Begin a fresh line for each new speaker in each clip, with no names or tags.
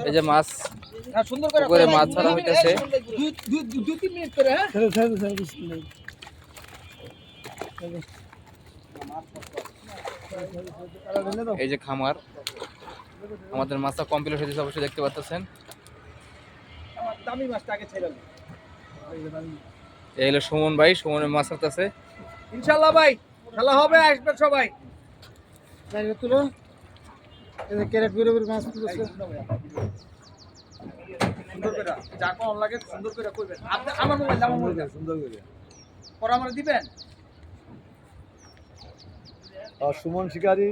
এই যে মাছ করে মাছ ছাড়া হইতেছে। এই যে খামার, আমাদের মাছটা কমপ্লিট হয়েছে অবশ্যই দেখতে পাচ্ছেন। এই হলো সুমন ভাই, সুমনের মাছ আছে ইনশাল্লাহ। ভাই খেলা হবে, আসবেন সবাই।
সুমন শিকারী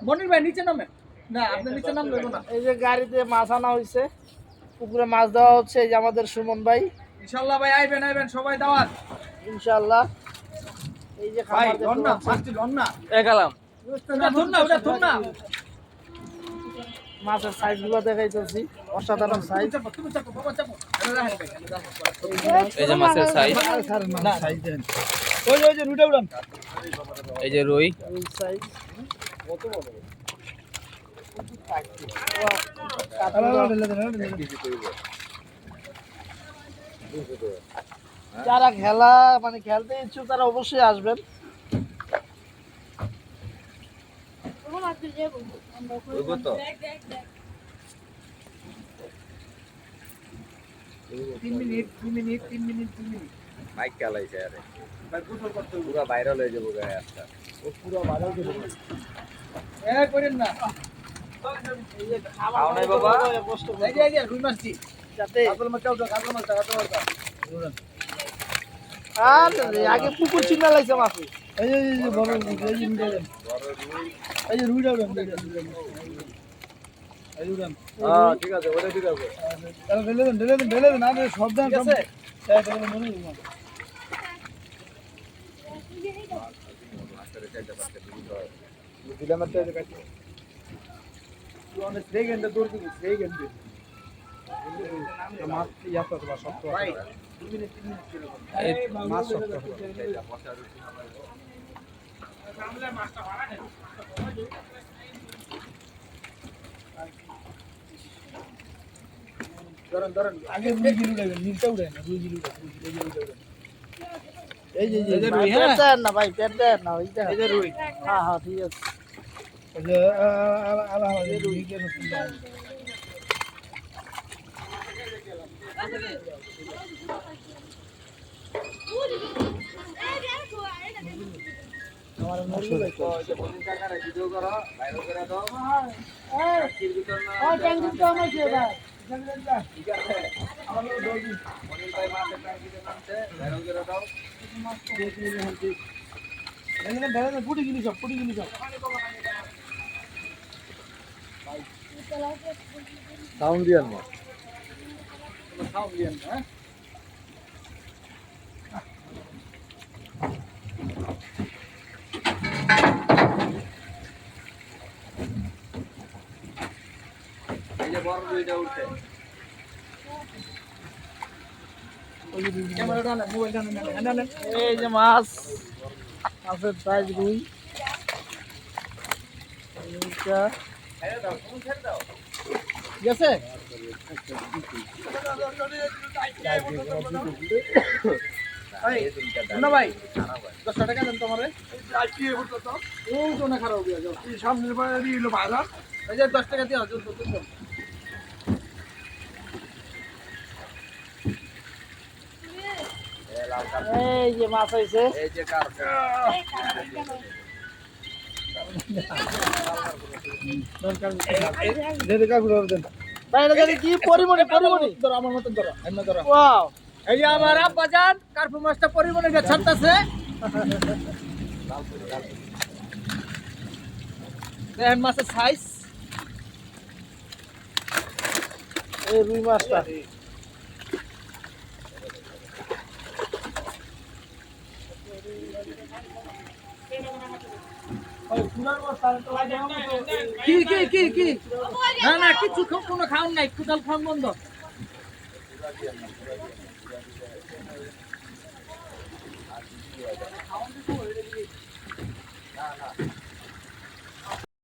মনির ভাই নিচে নামে না, আপনি নিচে নাম দেবো না।
এই যে গাড়িতে মাছ আনা হয়েছে, পুকুরে মাছ দেওয়া হচ্ছে। এই যে আমাদের সুমন ভাই,
ইনশাল্লাহ ভাই আইবেন আইবেন সবাই, দাওয়াত
ইনশাল্লাহ। এই যে
ভাই
খামার
ধর না, ফাস্টি ধর না, একালাম ওটা ধর না।
মাছের সাইজ গুলো দেখাইতেছি, অসাধারণ সাইজ।
এই যে মাছের সাইজ,
ওই যে রুইটা উড়ান,
এই যে রুই
সাইজ। যারা খেলা মানে খেলতে ইচ্ছুক তারা অবশ্যই আসবেন।
মাইক চালাইছে আরে পুরো ভাইরাল হয়ে যাবো গায়ে আজকে, ও পুরো ভাইরাল হয়ে যাবে।
করেন না
খাও নাই বাবা,
এই যে রুই মাছটি
যাতে
মাছটা
আগে পুকুর চিন্তা লাগছে মাছে।
এই যে বড় এই যে রুইটা উড়ান, হ্যাঁ ঠিক আছে, ওটা ঠিক আছে। তাহলে ঢেলে দেন আরে সব দান
ঠিক আছে।
দিলাম একটা যে কাটি
সেই গেন্দে দৌড় দিবি, সেই গেন্দে
মাছ ইয়াটা তো শক্ত
ভাই 2 মিনিট 3 মিনিট ছিল
এই মাছ শক্ত
ধরেন
আগে রুই গিলু লাগবে, নীলটা উড়ে না, রুই গিলু উড়ে। এই যে
রুই,
পেট দেন না ভাই, পেট দেন না ওইটা।
এই যে রুই,
হ্যাঁ হ্যাঁ ঠিক আছে।
এই যে আলা রুই কে নতুন আমার মুরগি
তো যে বলিন কাকারে ভিডিও করো, ভাইরাল করে দাও।
এই ট্যাঙ্কি তো আমার ছিল ভাই।
ঠিক আছে, আমাদের দৌড়ি বলিন ভাই মাঠে ট্যাঙ্কিতে নামছে, ভাইরাল করে দাও।
এখানে ধরে না, পুটি গিলি সব সাউন্ড দিয়ান না,
খাও দিয়েন হ্যাঁ। এই যে বড় রুইটা উঠছে, ক্যামেরাটা না, মোবাইলটা না,
এই যে মাছ, মাছের সাইজ রুই। এইটা গেছে
ভাই 10 টাকা দেন তোমারে। ও তো না খারাপ হয়ে যাও,
সামনের বাইরে দিল ভাইরাল।
এই যে 10 টাকা দিয়ে হজুর তো
এই যে মাছ হয়েছে।
এই যে কার
ভাই এটা জানি কি পরিমণি
ধরো, আমার মতন ধরো, এমনি ধরো।
ওয়াও,
এই যে আমার আব্বা জান কার্পু মাছটা পরিমণিটা ছাড়তেছে। দেখেন মাছের সাইজ,
এই রুই মাছটা
কি না না কিছু কোনো খাওন নাই, কোথাও খাওন বন্ধ।